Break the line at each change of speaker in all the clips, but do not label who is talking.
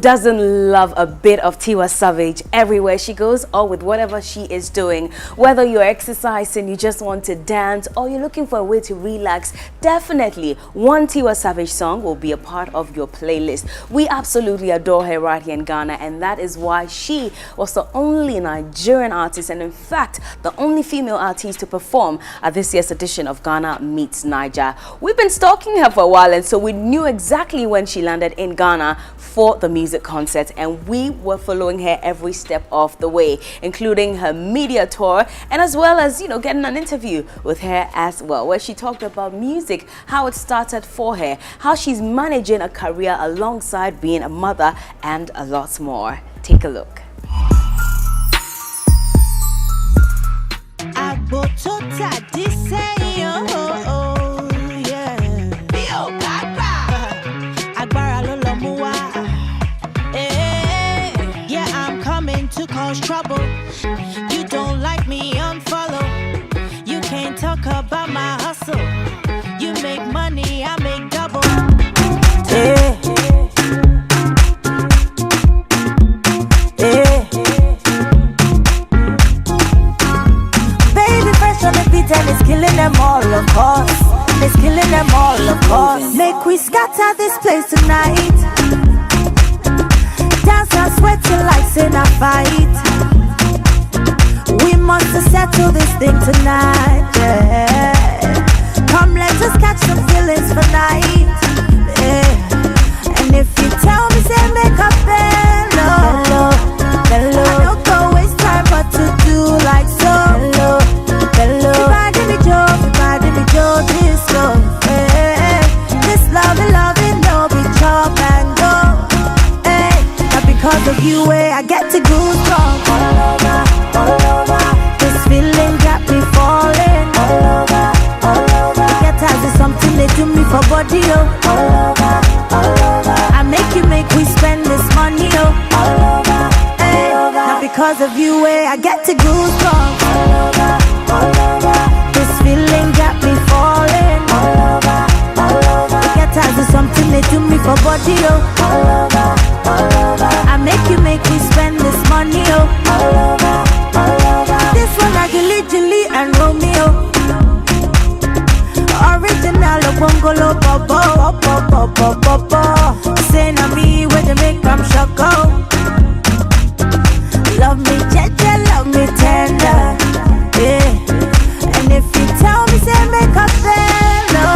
doesn't love a bit of Tiwa Savage everywhere she goes or with whatever she is doing? Whether you're exercising, you just want to dance, or you're looking for a way to relax, definitely one Tiwa Savage song will be a part of your playlist. We absolutely adore her right here in Ghana, and that is why she was the only Nigerian artist, and in fact, the only female artist to perform at this year's edition of Ghana Meets Niger. We've been stalking her for a while, and so we knew exactly when she landed in Ghana for the music concert, and we were following her every step of the way, including her media tour, and as well as, getting an interview with her as well, where she talked about music, how it started for her, how she's managing a career alongside being a mother, and a lot more. Take a look.
Trouble. You don't like me, unfollow. You can't talk about my hustle. You make money, I make double. Hey. Hey. Baby, fresh on the beat and it's killing them all, of course. It's killing them all, of course. Make we scatter this place tonight. Dance and sweat till like sin a fight. We must settle this thing tonight, yeah. Come, let us catch some feelings for night, yeah. And if you tell me, say make up hello, hello. I don't go waste time, but to do like so. Hello, hello. Everybody me Joe, this go, yeah. This loving, no be chop and go, yeah. Not because of you, I get to goosebumps all over. This feeling got me falling all over. Get as is something they do me for body, all over. I make we spend this money, all over. Hey, not because of you, I get to goosebumps all over. This feeling got me falling all over. Get as is something they do me for body, all over. I make we spend this money, all over. This one like Glit and Romeo. Original Bongolo Bobo. Say na me where they make them shoko. Love me jeje, love me tender, yeah. And if you tell me say make up hello.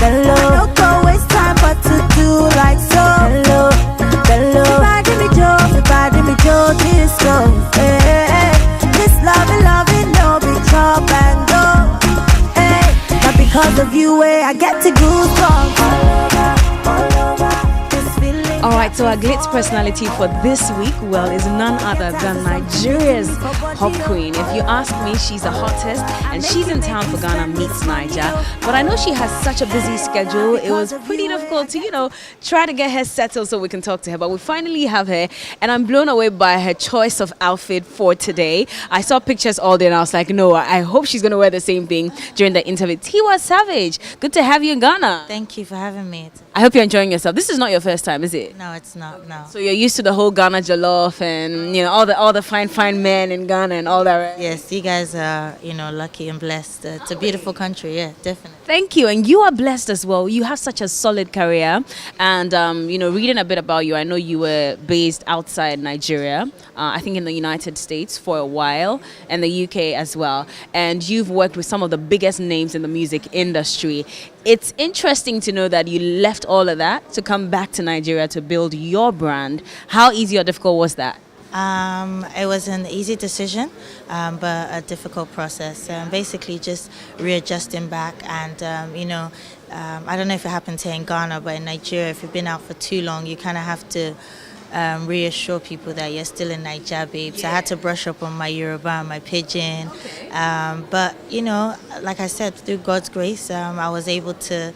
I don't go waste time but to do like so. Hello. Everybody me Joe, this go, yeah. This loving, no be chop and go, hey. Not because of you, I get to goosebumps all over. This feeling.
Alright, so our Glit's personality for this week, well, is none other than Nigeria's hot queen. If you ask me, she's the hottest, and she's in town for Ghana Meets Niger. But I know she has such a busy schedule. It was pretty difficult to, try to get her settled so we can talk to her. But we finally have her, and I'm blown away by her choice of outfit for today. I saw pictures all day, and I was like, no, I hope she's going to wear the same thing during the interview. Tiwa Savage, good to have you in Ghana.
Thank you for having me.
I hope you're enjoying yourself. This is not your first time, is it?
No, it's not, no.
So you're used to the whole Ghana jollof and, all the fine men in Ghana and all that, right?
Yes, you guys are, lucky and blessed. It's a beautiful country, yeah, definitely.
Thank you. And you are blessed as well. You have such a solid career. And, reading a bit about you, I know you were based outside Nigeria, I think in the United States for a while, and the UK as well. And you've worked with some of the biggest names in the music industry. It's interesting to know that you left all of that to come back to Nigeria to build your brand. How easy or difficult was that?
It was an easy decision, but a difficult process. Basically just readjusting back and, I don't know if it happens here in Ghana, but in Nigeria, if you've been out for too long, you kind of have to reassure people that you're still in Nigeria, babe. So I had to brush up on my Yoruba and my Pidgin. But, like I said, through God's grace, I was able to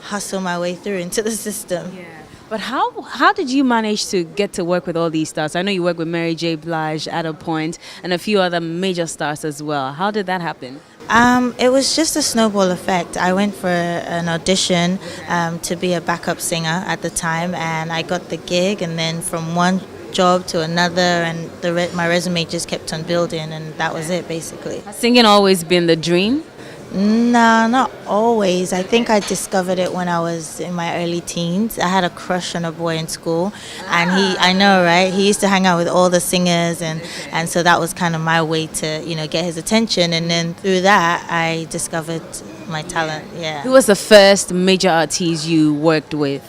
hustle my way through into the system.
Yeah. But how did you manage to get to work with all these stars? I know you work with Mary J. Blige at a point and a few other major stars as well. How did that happen?
It was just a snowball effect. I went for an audition to be a backup singer at the time, and I got the gig. And then from one job to another, and my resume just kept on building, and that was it basically.
Has singing always been the dream?
No, not always. I think I discovered it when I was in my early teens. I had a crush on a boy in school, and I know, right? He used to hang out with all the singers, and so that was kind of my way to, get his attention. And then through that, I discovered my talent. Yeah.
Who was the first major artist you worked with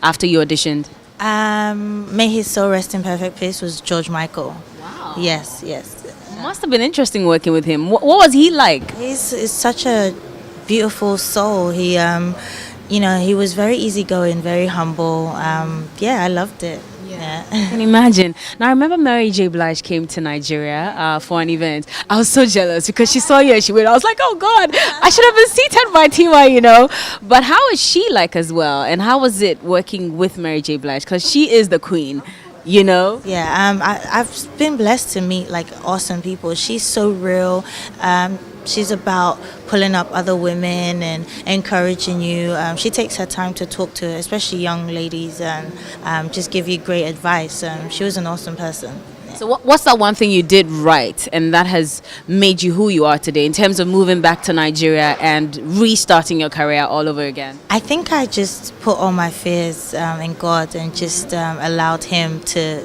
after you auditioned?
May his soul rest in perfect peace was George Michael.
Wow.
Yes.
Must have been interesting working with him. What was he like?
He's such a beautiful soul. He was very easygoing, very humble. I loved it. Yeah.
I can imagine. Now, I remember Mary J. Blige came to Nigeria for an event. I was so jealous because she saw you and she went. I was like, oh God, I should have been seated by Tiwa, But how is she like as well? And how was it working with Mary J. Blige? Because she is the queen.
Yeah, I've been blessed to meet like awesome people. She's so real. She's about pulling up other women and encouraging you. She takes her time to talk to especially young ladies and just give you great advice. She was an awesome person.
So what's that one thing you did right and that has made you who you are today in terms of moving back to Nigeria and restarting your career all over again?
I think I just put all my fears in God and just allowed Him to,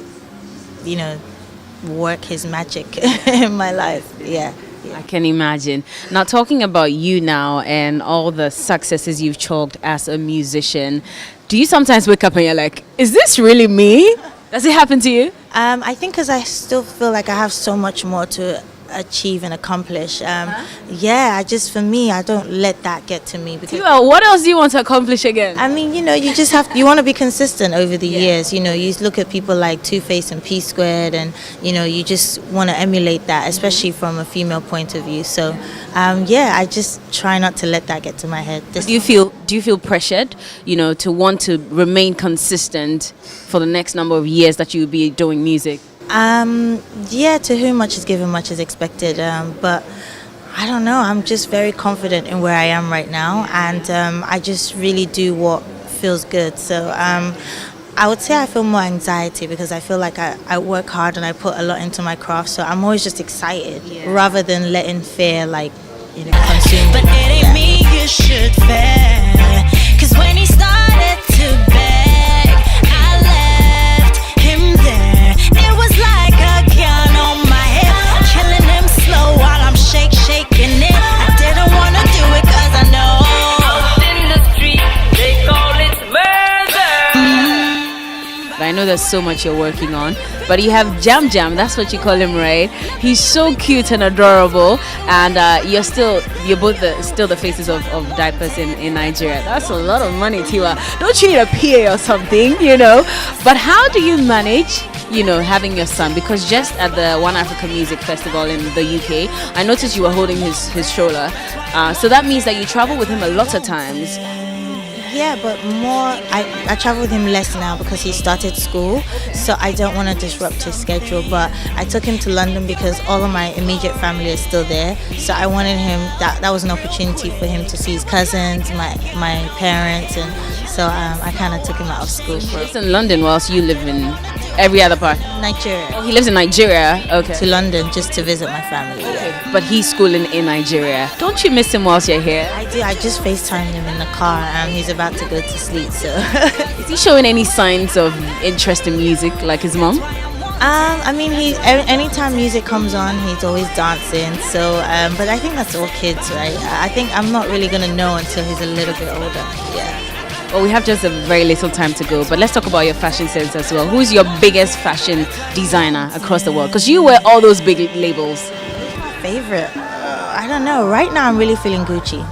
work His magic in my life. Yeah.
I can imagine. Now, talking about you now and all the successes you've chalked as a musician, do you sometimes wake up and you're like, is this really me? Does it happen to you?
I think because I still feel like I have so much more to achieve and accomplish. For me, I don't let that get to me. Because
what else do you want to accomplish again?
I mean, you just you want to be consistent over the years. You look at people like Two-Face and P Squared, and you just want to emulate that, especially from a female point of view. So I just try not to let that get to my head.
Do you feel pressured, to want to remain consistent for the next number of years that you'll be doing music?
To whom much is given, much is expected. But I don't know. I'm just very confident in where I am right now, and I just really do what feels good. So I would say I feel more anxiety because I feel like I work hard and I put a lot into my craft. So I'm always just excited rather than letting fear consume me.
But it ain't me you should fear, 'cause when he started to beg, I left him there. It was like a gun on my head, killing him slow while I'm shaking it. I didn't wanna do it 'cause I know out in the street they call it murder.
I know there's so much you're working on, but you have Jam Jam, that's what you call him, right? He's so cute and adorable, and you're both still the faces of diapers in Nigeria. That's a lot of money, Tiwa. Don't you need a PA or something, But how do you manage, having your son? Because just at the One Africa Music Festival in the UK, I noticed you were holding his stroller. So that means that you travel with him a lot of times.
Yeah, but more, I travel with him less now because he started school, so I don't want to disrupt his schedule. But I took him to London because all of my immediate family is still there, so I wanted him, that was an opportunity for him to see his cousins, my parents, and so I kind of took him out of school.
He lives in London whilst you live in every other part?
Nigeria.
Oh, he lives in Nigeria? Okay.
To London just to visit my family.
Okay. But he's schooling in Nigeria. Don't you miss him whilst you're here?
I do. I just FaceTimed him in the car and he's about to go to sleep, so.
Is he showing any signs of interest in music like his mom?
I mean, anytime music comes on, he's always dancing. So, but I think that's all kids, right? I think I'm not really gonna know until he's a little bit older. Yeah.
Well, we have just a very little time to go, but let's talk about your fashion sense as well. Who's your biggest fashion designer across the world? Because you wear all those big labels.
Favorite? I don't know. Right now, I'm really feeling Gucci.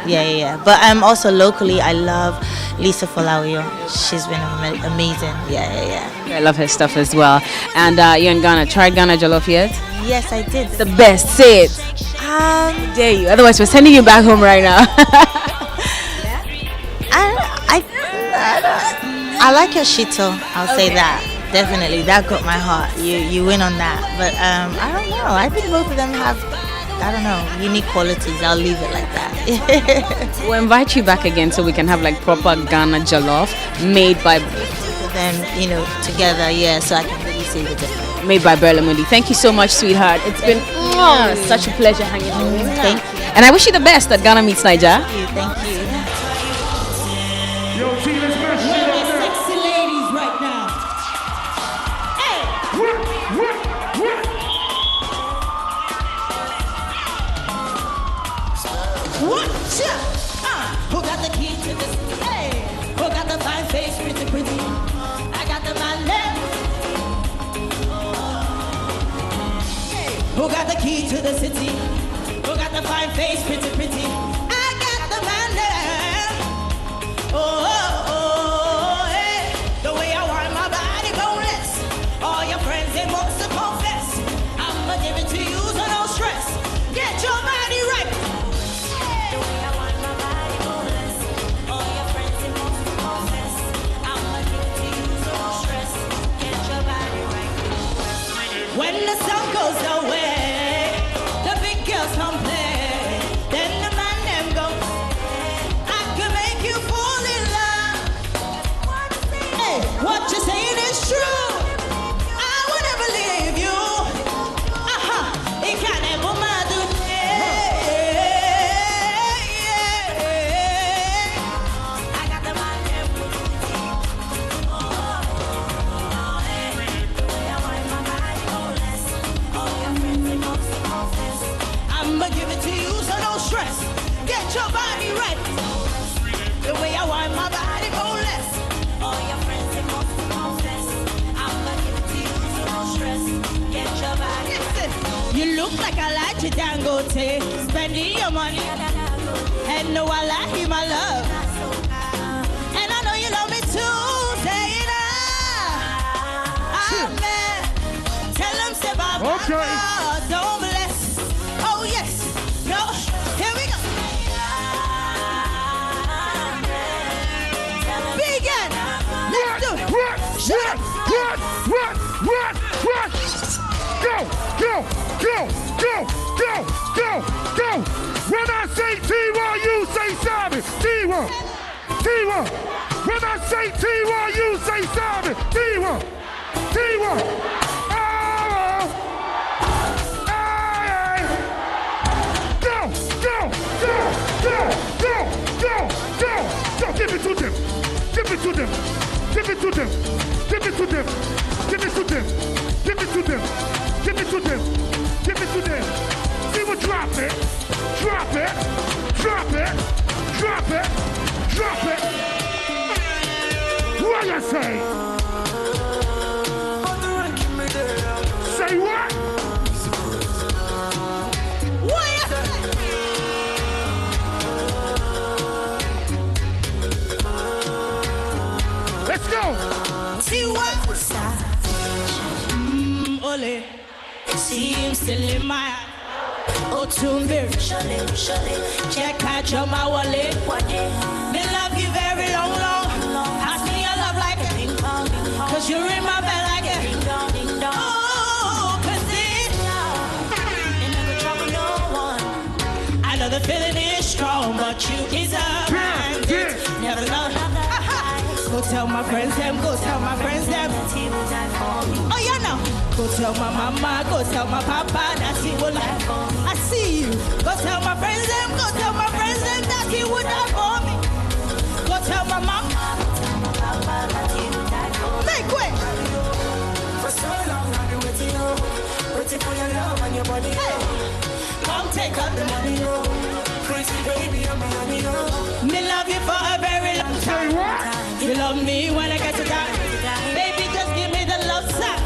Yeah. But also locally, I love Lisa Folawiyo. She's been amazing. Yeah.
I love her stuff as well. And you're in Ghana. Tried Ghana Jollof yet?
Yes, I did.
The best. Say it. Dare you. Otherwise, we're sending you back home right now.
I like your shito. I'll say that. Definitely. That got my heart. You win on that. But I don't know. I think both of them have I don't know, unique qualities. I'll leave it like that.
We'll invite you back again so we can have like proper Ghana jollof made by
Then, you know, together, yeah, so I can really see the difference.
Berlamundi. Thank you so much, sweetheart. It's been such a pleasure hanging out with you.
Thank you.
And I wish you the best at Ghana Meets Niger.
Thank you.
Yo, see, let's mess shit up now.
Sexy ladies right now. Hey!
What?
Whatcha? Who got the key to this? Hey! Who got the fine face, pretty, pretty? I got the man left. Hey! Who got the key to the city? Who got the fine face, pretty, pretty? I got the man left. Hey! The way I want my body boneless. All your friends, they must confess. I'ma give it to you, so no stress. Get your body right. When the sun goes away, the big girls come play. Then the man them goes. I can make you fall in love. Hey, what you saying is true. I would never leave you. It can never matter. I got the man them. I'ma give it to you, so no stress. Get your body right. The way I want my body boneless. All your friends they must confess. I'ma give it to you, so no stress. Get your body right. You look like I like you, Dangote. Spending your money. And no, I like you, my love. And I know you love me too. Say it amen. Tell them say bye bye.
Okay.
Don't bless. Oh yes. No. Here we go. Begin. Let's do it.
What? Go. When I say T1, you say Simon. T1. When I say T1, you say Simon. T1. Go. Give it to them. See what drop it. What you say? Say what?
What you say?
Let's go.
See what? Ole. Seems still in my eye. Oh, too very. Check out your my wallet. Me love you very long. Ask me your love like it. Cause you're in my bed like it. Oh, cause it's never trouble no one. I know the feeling is strong, but you is a man. Never know. Go tell my friends them. Oh, you know. Go tell my mama, go tell my papa that he will like. I see you. Go tell my friends them that he would die for me. Go tell my mama. Make way. For so long I've been waiting, waiting for your love and your body. Hey. Come take out the money, crazy baby, I'm honey, me love you for a very long time. You love me when I get to die. Baby, just give me the love sign.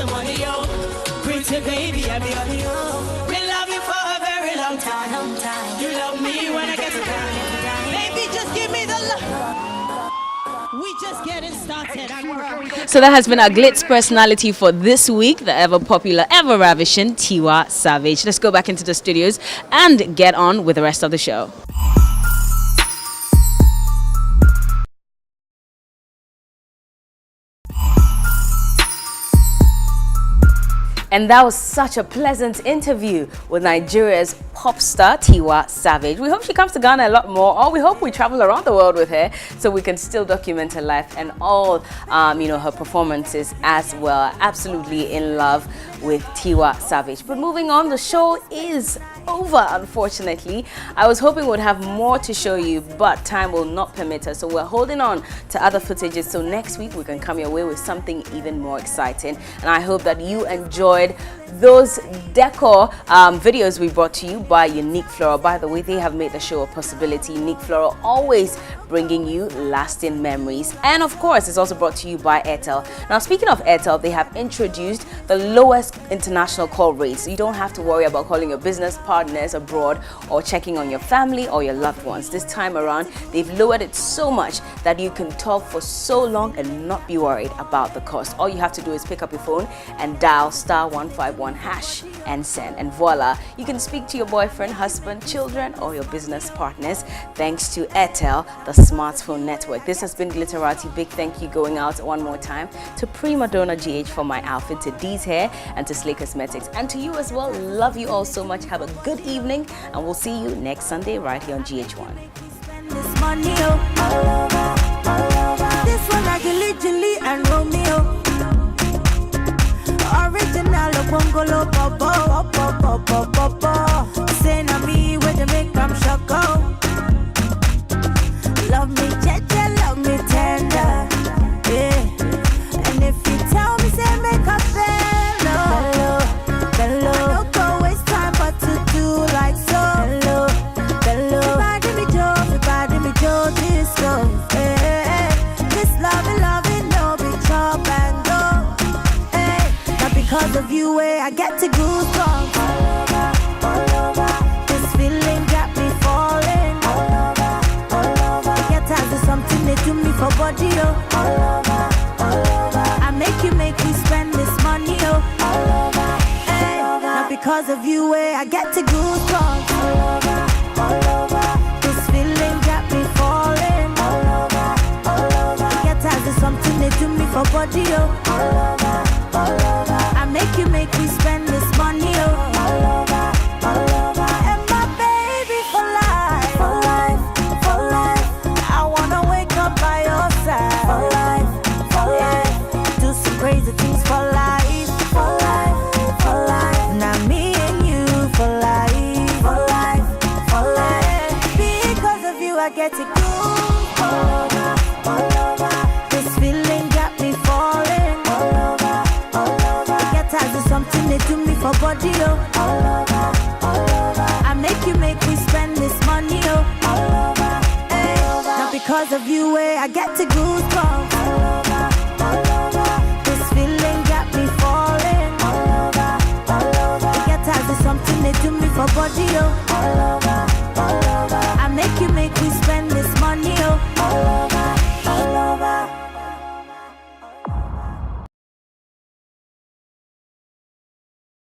the money, yo. Pretty baby, I be on you. Been loving for a very long time. You love me when I get to down. Baby, just give me the love. We just getting started.
So that has been our Glitz personality for this week, the ever popular, ever ravishing Tiwa Savage. Let's go back into the studios and get on with the rest of the show. And that was such a pleasant interview with Nigeria's pop star Tiwa Savage. We hope she comes to Ghana a lot more, or we hope we travel around the world with her so we can still document her life and all, her performances as well. Absolutely in love with Tiwa Savage. But moving on, the show is over, unfortunately. I was hoping we'd have more to show you, but time will not permit us. So we're holding on to other footages so next week we can come your way with something even more exciting. And I hope that you enjoyed those decor videos we brought to you by Unique Floral. By the way, they have made the show a possibility. Unique Floral always bringing you lasting memories. And of course, it's also brought to you by Airtel. Now, speaking of Airtel, they have introduced the lowest international call rates. So you don't have to worry about calling your business partners abroad or checking on your family or your loved ones. This time around, they've lowered it so much that you can talk for so long and not be worried about the cost. All you have to do is pick up your phone and dial *151# and send, and voila, you can speak to your boyfriend, husband, children, or your business partners thanks to Airtel, the smartphone network. This has been Glitterati. Big thank you going out one more time to Prima Donna GH for my outfit, to Dee's Hair, and to Slay Cosmetics, and to you as well. Love you all so much. Have a good evening, and we'll see you next Sunday right here on GH1.
This money, this one I Glit and Romeo. Original Bongolo Bobo. Say na me where they make them shoko. Love me jeje, love me tender. Yeah. And if you tell me say make a bello. I don't go waste time but to do like so. Bello. Everybody me Joe, this go. This loving, no be chop and go. Not because of you, I get to goosebumps. All over. This feeling got me falling. All over. Get tired of something they do me for body, All over. I make me spend this money, All over. Not because of you, I get to goosebumps. All over. This feeling got me falling. All over. Get tired of something they do me for body, All over. I make me spend this money, All over. And my baby for life. I wanna wake up by your side. For life. Do some crazy things for life. Now me and you for life. For life. Because of you, I get to go. All over. This feeling got me falling. All over. Something they do me for body, All over. I make me spend this money, All over. Not because of you, I get to goosebumps. All over. This feeling got me falling. All over. Get tired of something they do me for body, All over. I make me spend